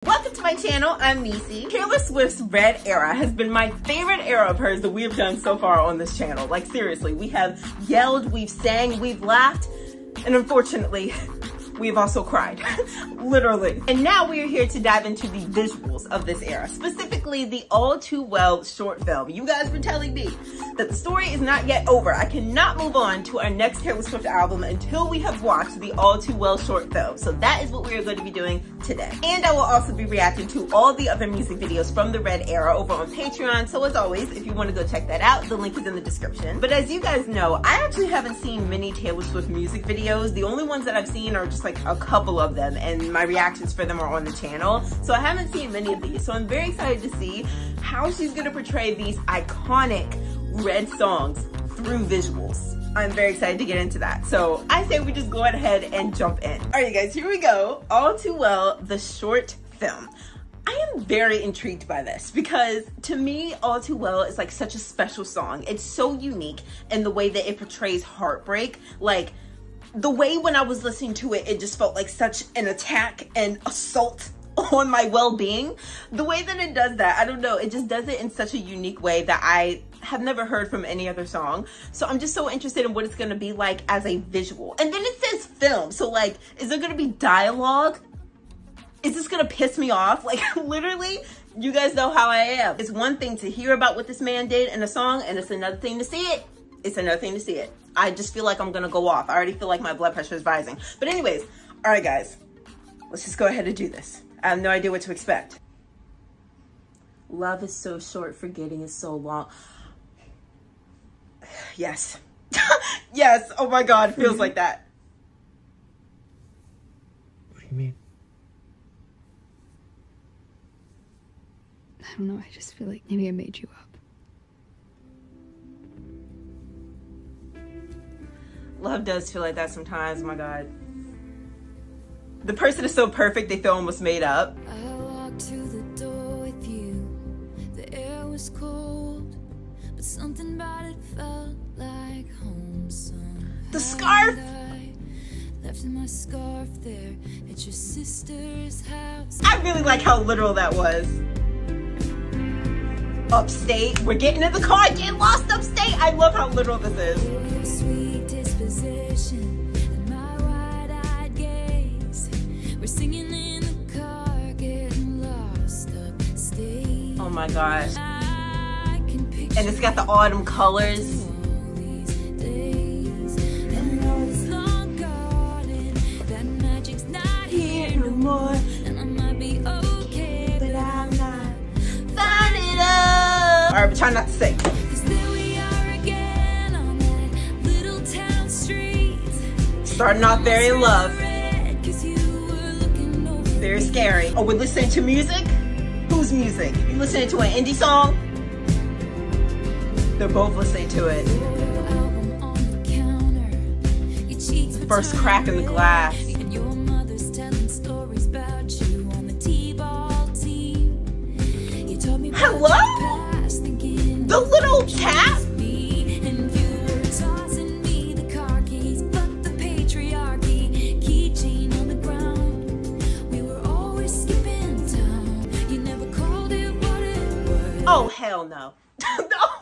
Welcome to my channel, I'm Nisi. Taylor Swift's Red era has been my favorite era of hers that we have done so far on this channel. Like seriously, we have yelled, we've sang, we've laughed, and unfortunately, we've also cried, literally. And now we are here to dive into the visuals of this era, specifically the All Too Well short film. You guys were telling me that the story is not yet over. I cannot move on to our next Taylor Swift album until we have watched the All Too Well short film. So that is what we are going to be doing today. And I will also be reacting to all the other music videos from the Red era over on Patreon. So as always, if you want to go check that out, the link is in the description. But as you guys know, I actually haven't seen many Taylor Swift music videos. The only ones that I've seen are just like a couple of them, and my reactions for them are on the channel. So I haven't seen many of these. So I'm very excited to see how she's gonna portray these iconic Red songs through visuals. I'm very excited to get into that. So I say we just go ahead and jump in. All right, you guys, here we go. All Too Well, the short film. I am very intrigued by this because to me, All Too Well is like such a special song. It's so unique in the way that it portrays heartbreak. Like the way when I was listening to it, it just felt like such an attack and assault on my well-being. The way that it does that, I don't know, it just does it in such a unique way that I have never heard from any other song. So I'm just so interested in what it's gonna be like as a visual. And then it says film, so like, is there gonna be dialogue? Is this gonna piss me off? Like literally, you guys know how I am. It's one thing to hear about what this man did in a song, and it's another thing to see it. It's another thing to see it. I just feel like I'm gonna go off. I already feel like my blood pressure is rising. But anyways, all right guys, let's just go ahead and do this. I have no idea what to expect. Love is so short, forgetting is so long. Yes. Yes, oh my God, feels like that. What do you mean? I don't know, I just feel like maybe I made you up. Love does feel like that sometimes, oh my God. The person is so perfect, they feel almost made up. I walked to the door with you. The air was cold, but something about it felt like home. The scarf! I left my scarf there at your sister's house. I really like how literal that was. Upstate, we're getting in the car, getting lost upstate. I love how literal this is. Your sweet disposition and my wide-eyed gaze. We're singing in the car, getting lost upstate. Oh my gosh. I can picture And it's got the autumn colors. all these days. And though it's long gone, that magic's not here no more. And I might be okay, but I'm not. Find it up. All right, but try not to sing. 'Cause there we are again on that little town street. Starting off very in love. Red, 'cause you were looking over Very scary. Oh, we're listening to music? Whose music? You listening to an indie song? They're both listening to it. your album on the counter. Your cheeks were First turning crack in the red, glass. and your mother's telling stories about you on the T-ball team. You told me about Hello? your past, thinking The little tap? me, and you were tossing me the car keys, but the patriarchy, keychain on the ground. We were always skipping town. You never called it what it was. Oh, hell no.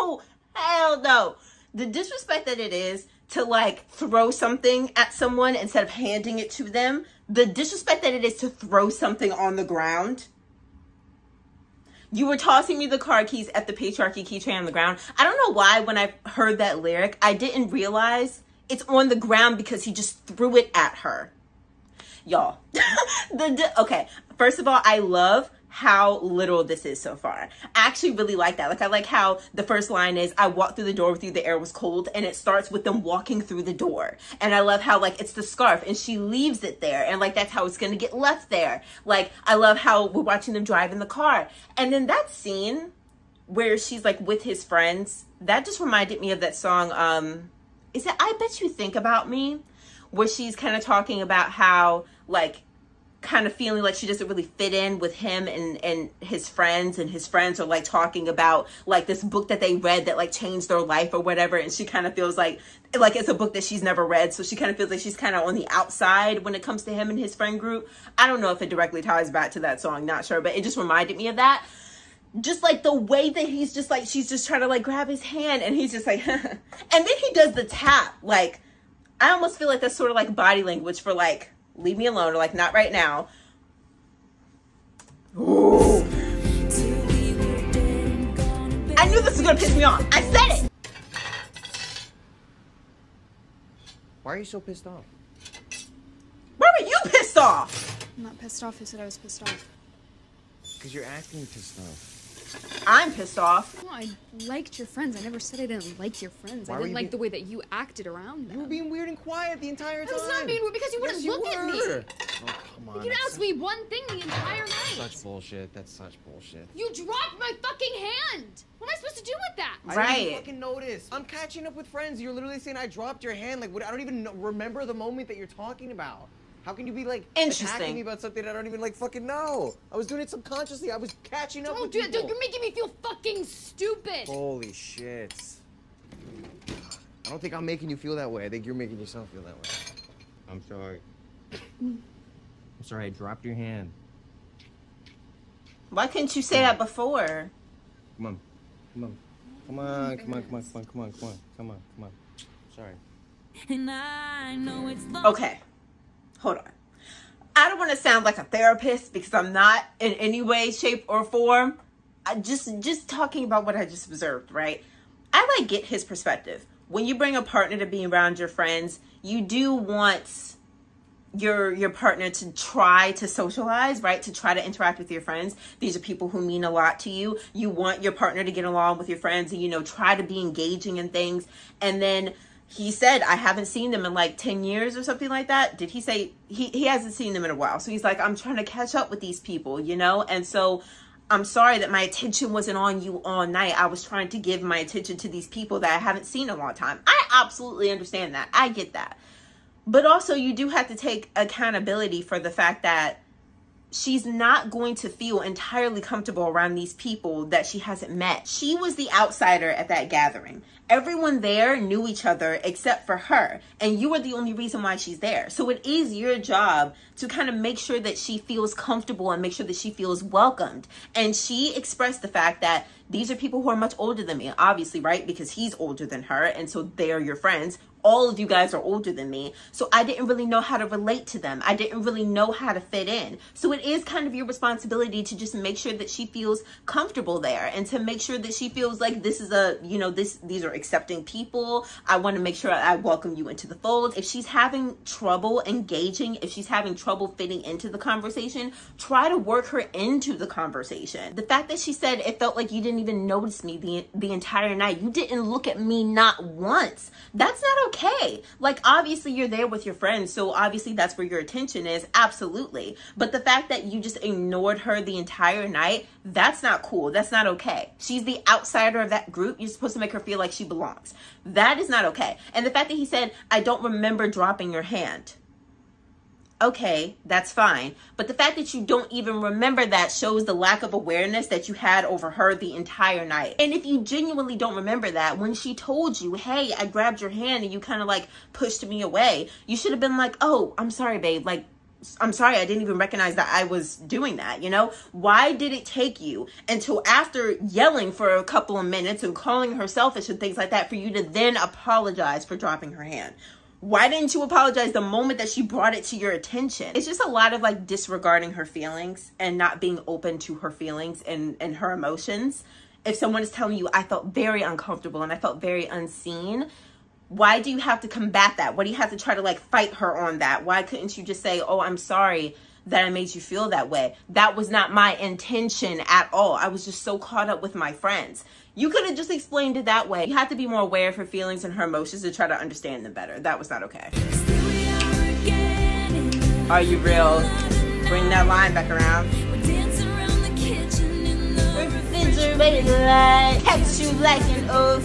No, hell no. The disrespect that it is to like throw something at someone instead of handing it to them. The disrespect that it is to throw something on the ground. You were tossing me the car keys at the patriarchy keychain on the ground. I don't know why when I heard that lyric, I didn't realize it's on the ground because he just threw it at her. Y'all. Okay, first of all, I love how literal this is so far. I actually really like that. Like I like how the first line is, I walked through the door with you, the air was cold, and it starts with them walking through the door. And I love how like it's the scarf and she leaves it there and like that's how it's gonna get left there. Like I love how we're watching them drive in the car. And then that scene where she's like with his friends, that just reminded me of that song, is it I Bet You Think About Me? Where she's kind of talking about how like kind of feeling like she doesn't really fit in with him and his friends, and his friends are like talking about like this book that they read that like changed their life or whatever, and she kind of feels like it's a book that she's never read, so she kind of feels like she's kind of on the outside when it comes to him and his friend group. I don't know if it directly ties back to that song, not sure, but it just reminded me of that. Just like the way that he's just like, she's just trying to like grab his hand, and he's just like and then he does the tap. Like, I almost feel like that's sort of like body language for like, leave me alone, or like, not right now. Ooh. I knew this was gonna piss me off. I said it. Why are you so pissed off? Why were you pissed off? I'm not pissed off. Who said I was pissed off? Because you're acting pissed off. I'm pissed off. No, I liked your friends. I never said I didn't like your friends. I didn't like the way that you acted around them. You were being weird and quiet the entire time. I was not being weird because you wouldn't look at me. Oh, come on. You'd ask me one thing the entire night. Such bullshit. That's such bullshit. You dropped my fucking hand. What am I supposed to do with that? I didn't even fucking notice. I'm catching up with friends. You're literally saying I dropped your hand. Like, what? I don't even remember the moment that you're talking about. How can you be like attacking me about something I don't even like fucking know? I was doing it subconsciously. I was catching up with people. Dude, you're making me feel fucking stupid. Holy shit. I don't think I'm making you feel that way. I think you're making yourself feel that way. I'm sorry. I'm sorry, I dropped your hand. Why couldn't you say that before? Come on. Come on. Come on, come on, come on, come on, come on, come on, come on, come on. Sorry. And I know it's Okay. Hold on. I don't want to sound like a therapist because I'm not in any way, shape, or form. I just talking about what I just observed, right? I like get his perspective. When you bring a partner to be around your friends, you do want your partner to try to socialize, right? To try to interact with your friends. These are people who mean a lot to you. You want your partner to get along with your friends and, you know, try to be engaging in things. And then he said, I haven't seen them in like 10 years or something like that. Did he say he hasn't seen them in a while? So he's like, I'm trying to catch up with these people, you know? And so I'm sorry that my attention wasn't on you all night. I was trying to give my attention to these people that I haven't seen in a long time. I absolutely understand that. I get that. But also you do have to take accountability for the fact that she's not going to feel entirely comfortable around these people that she hasn't met. She was the outsider at that gathering. Everyone there knew each other except for her, and you are the only reason why she's there. So it is your job to kind of make sure that she feels comfortable and make sure that she feels welcomed. And she expressed the fact that these are people who are much older than me, obviously, right? Because he's older than her, and so they're your friends. All of you guys are older than me, so I didn't really know how to relate to them. I didn't really know how to fit in. So it is kind of your responsibility to just make sure that she feels comfortable there, and to make sure that she feels like this is a, you know, these are accepting people. I want to make sure I welcome you into the fold. If she's having trouble engaging, if she's having trouble fitting into the conversation, try to work her into the conversation. The fact that she said it felt like you didn't even notice me the entire night. You didn't look at me not once. That's not okay. Like, obviously you're there with your friends, so obviously that's where your attention is. Absolutely. But the fact that you just ignored her the entire night, that's not cool. That's not okay. She's the outsider of that group. You're supposed to make her feel like she belongs. That is not okay. And the fact that he said, I don't remember dropping your hand. Okay, that's fine. But the fact that you don't even remember that shows the lack of awareness that you had over her the entire night. And if you genuinely don't remember that, when she told you, hey, I grabbed your hand and you kind of like pushed me away, you should have been like, oh, I'm sorry, babe. Like, I'm sorry, I didn't even recognize that I was doing that, you know? Why did it take you until after yelling for a couple of minutes and calling her selfish and things like that for you to then apologize for dropping her hand? Why didn't you apologize the moment that she brought it to your attention? It's just a lot of like disregarding her feelings and not being open to her feelings and her emotions. If someone is telling you, I felt very uncomfortable and I felt very unseen, why do you have to combat that? Why do you have to try to like fight her on that? Why couldn't you just say, oh, I'm sorry that I made you feel that way? That was not my intention at all. I was just so caught up with my friends. You could have just explained it that way. You have to be more aware of her feelings and her emotions to try to understand them better. That was not okay. Are you real? Bring that line back around. Refrigerated light, catch you like an oath.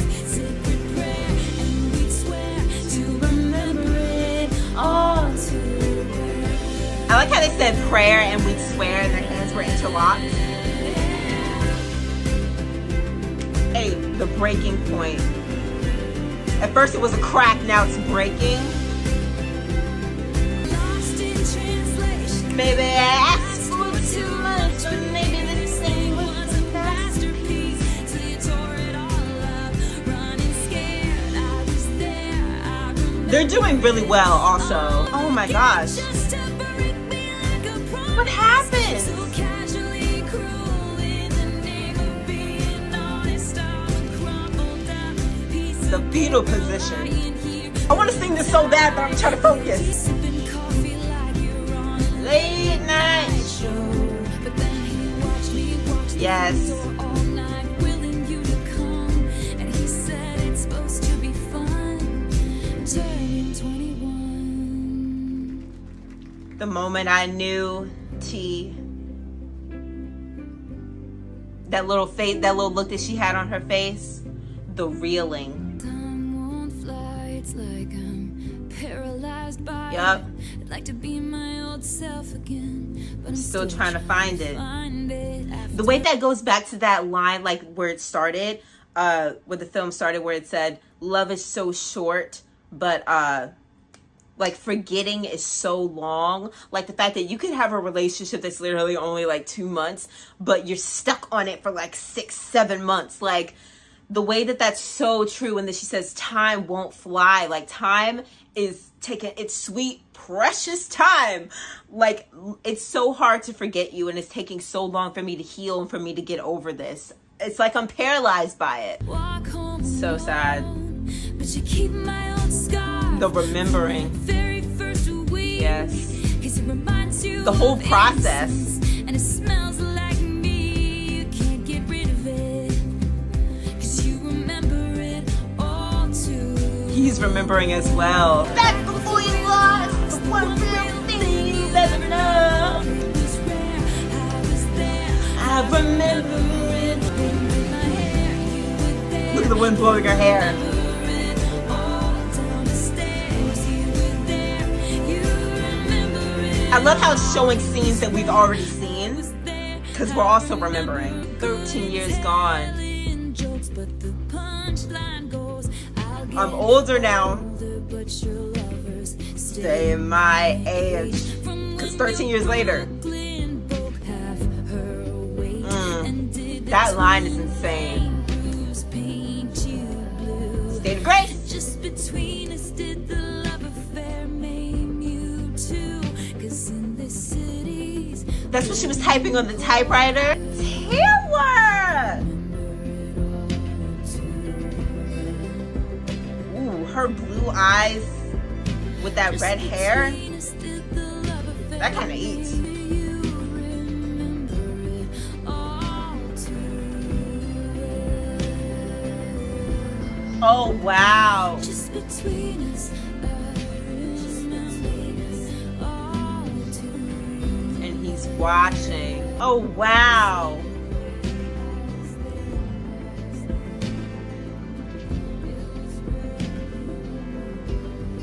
I like how they said prayer and we'd swear and their hands were interlocked. Hey, the breaking point. At first it was a crack, now it's breaking. Maybe I asked for too much, but maybe this thing was a masterpiece. Till you tore it all up, running scared. I was there. They're doing really well also. Oh my gosh. What happened? The fetal position. I want to sing this so bad, but I'm trying to focus. Late night show. Yes. The moment I knew T, that little face, that little look that she had on her face, the reeling. Yup. Like to be my old self again, but I'm still trying to find it. The way that goes back to that line, like where it started, where the film started, where it said, "Love is so short, but like forgetting is so long." Like the fact that you could have a relationship that's literally only like 2 months, but you're stuck on it for like 6-7 months. Like the way that that's so true. And then she says, "Time won't fly." Like time is taking its sweet, precious time. Like it's so hard to forget you, and it's taking so long for me to heal and for me to get over this. It's like I'm paralyzed by it. So sad. The remembering. Yes. The whole process. And it smells like me. You can't get rid of it. 'Cause you remember it all too. He's remembering as well. Back before you lost the one real thing you've ever known. I remember it. Look at the wind blowing her hair. I love how it's showing scenes that we've already seen, because we're also remembering. 13 years gone. I'm older now. Stay my age. Because 13 years later. That line is insane. State of grace. Just between us did the love affair maim you too. Cause in this city's. That's what she was typing on the typewriter. Taylor! Ooh, her blue eyes with that red hair. That kind of eats. Oh, wow. And he's watching. Oh, wow.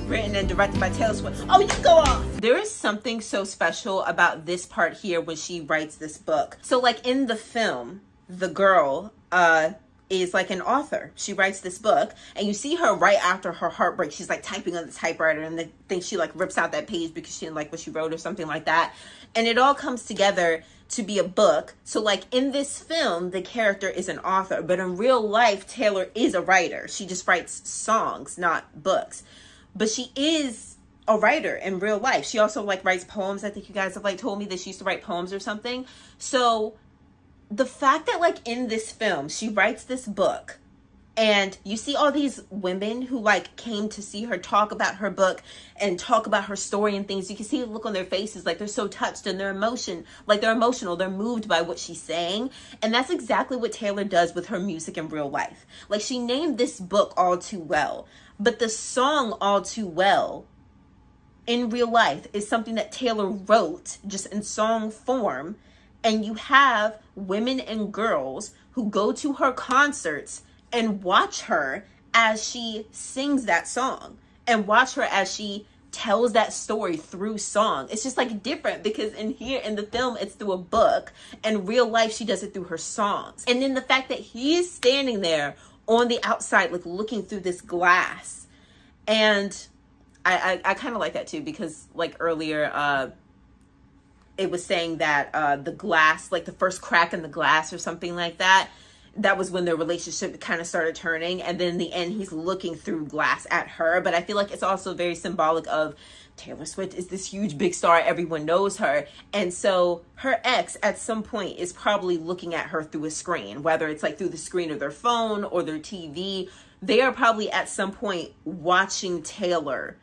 Written and directed by Taylor Swift. Oh, you go off. There is something so special about this part here when she writes this book. So like in the film, the girl, is like an author. She writes this book and you see her right after her heartbreak. She's like typing on the typewriter and then she like rips out that page because she didn't like what she wrote or something like that. And it all comes together to be a book. So like in this film, the character is an author, but in real life, Taylor is a writer. She just writes songs, not books. But she is a writer in real life. She also like writes poems. I think you guys have like told me that she used to write poems or something. So the fact that like in this film, she writes this book and you see all these women who like came to see her talk about her book and talk about her story and things. You can see the look on their faces. Like they're so touched and they're emotional. They're moved by what she's saying. And that's exactly what Taylor does with her music in real life. Like she named this book All Too Well, but the song All Too Well in real life is something that Taylor wrote just in song form. And you have women and girls who go to her concerts and watch her as she sings that song and watch her as she tells that story through song. It's just like different because in the film it's through a book, and real life she does it through her songs. And then the fact that he's standing there on the outside like looking through this glass, and I kind of like that too, because like earlier it was saying that the glass, like the first crack in the glass or something like that, that was when their relationship kind of started turning. And then in the end, he's looking through glass at her. But I feel like it's also very symbolic of Taylor Swift is this huge big star. Everyone knows her. And so her ex at some point is probably looking at her through a screen, whether it's like through the screen of their phone or their TV. They are probably at some point watching Taylor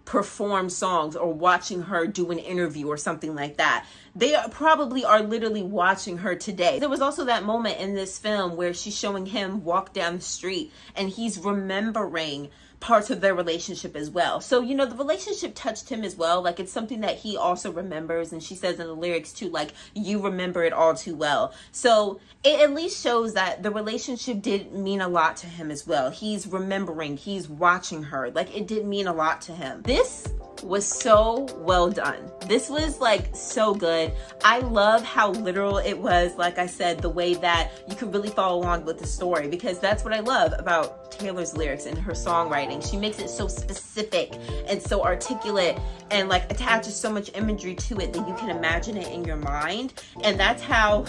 perform songs or watching her do an interview or something like that. They probably are literally watching her today. There was also that moment in this film where she's showing him walk down the street and he's remembering parts of their relationship as well. So, you know, the relationship touched him as well. Like, it's something that he also remembers. And she says in the lyrics too, like, you remember it all too well. So it at least shows that the relationship did mean a lot to him as well. He's remembering, he's watching her. Like, it did mean a lot to him. This was so well done. This was like so good. I love how literal it was. Like I said, the way that you could really follow along with the story, because that's what I love about Taylor's lyrics and her songwriting. She makes it so specific and so articulate and like attaches so much imagery to it that you can imagine it in your mind. And that's how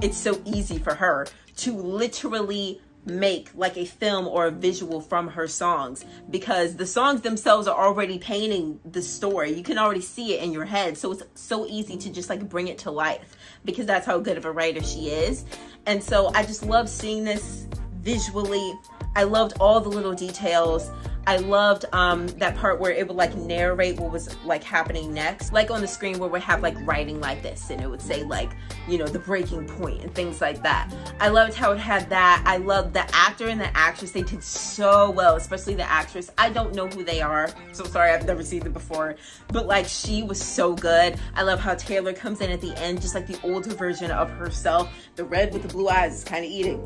it's so easy for her to literally make like a film or a visual from her songs, because the songs themselves are already painting the story. You can already see it in your head. So it's so easy to just like bring it to life, because that's how good of a writer she is. And so I just love seeing this visually. I loved all the little details. I loved that part where it would like narrate what was like happening next, like on the screen where we have like writing like this, and it would say like, you know, the breaking point and things like that. I loved how it had that. I loved the actor and the actress. They did so well, especially the actress. I don't know who they are, so sorry, I've never seen them before, but like she was so good. I love how Taylor comes in at the end, just like the older version of herself. The red with the blue eyes is kind of eating.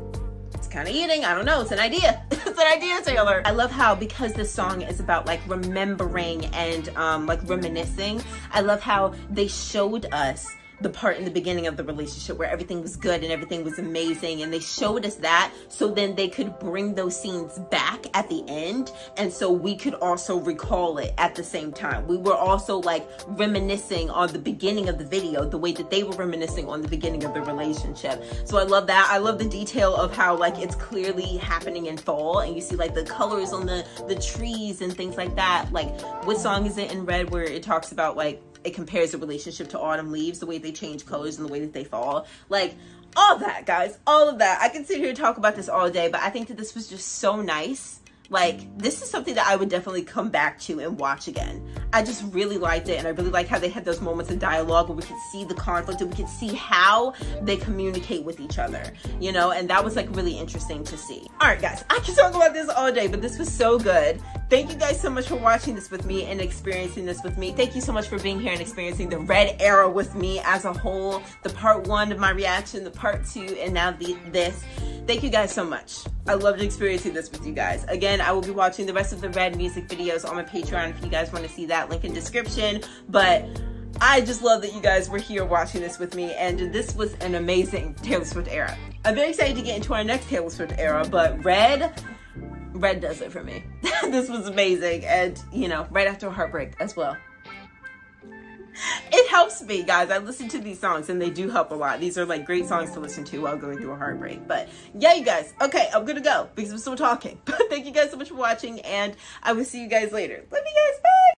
I don't know, it's an idea. It's an idea, Taylor. I love how, because this song is about like remembering and like reminiscing, I love how they showed us the part in the beginning of the relationship where everything was good and everything was amazing, and they showed us that so then they could bring those scenes back at the end, and so we could also recall it at the same time. We were also like reminiscing on the beginning of the video the way that they were reminiscing on the beginning of the relationship. So I love that. I love the detail of how like it's clearly happening in fall, and you see like the colors on the trees and things like that. Like, what song is it in Red where it talks about like it compares the relationship to autumn leaves, the way they change colors and the way that they fall? Like, all that, guys, all of that. I can sit here and talk about this all day, but I think that this was just so nice. Like, this is something that I would definitely come back to and watch again. I just really liked it, and I really like how they had those moments of dialogue where we could see the conflict and we could see how they communicate with each other, you know, and that was like really interesting to see. All right, guys, I can talk about this all day, but this was so good. Thank you guys so much for watching this with me and experiencing this with me. Thank you so much for being here and experiencing the Red era with me as a whole, the part 1 of my reaction, the part 2, and now this. Thank you guys so much. I loved experiencing this with you guys. Again, I will be watching the rest of the Red music videos on my Patreon if you guys want to see that, link in description. But I just love that you guys were here watching this with me, and this was an amazing Taylor Swift era. I'm very excited to get into our next Taylor Swift era, but Red does it for me. This was amazing, and you know, right after a heartbreak as well. It helps me, guys. I listen to these songs and they do help a lot. These are like great songs to listen to while going through a heartbreak. But yeah, you guys, okay, I'm gonna go because I'm still talking. But thank you guys so much for watching, and I will see you guys later. Love you guys, bye.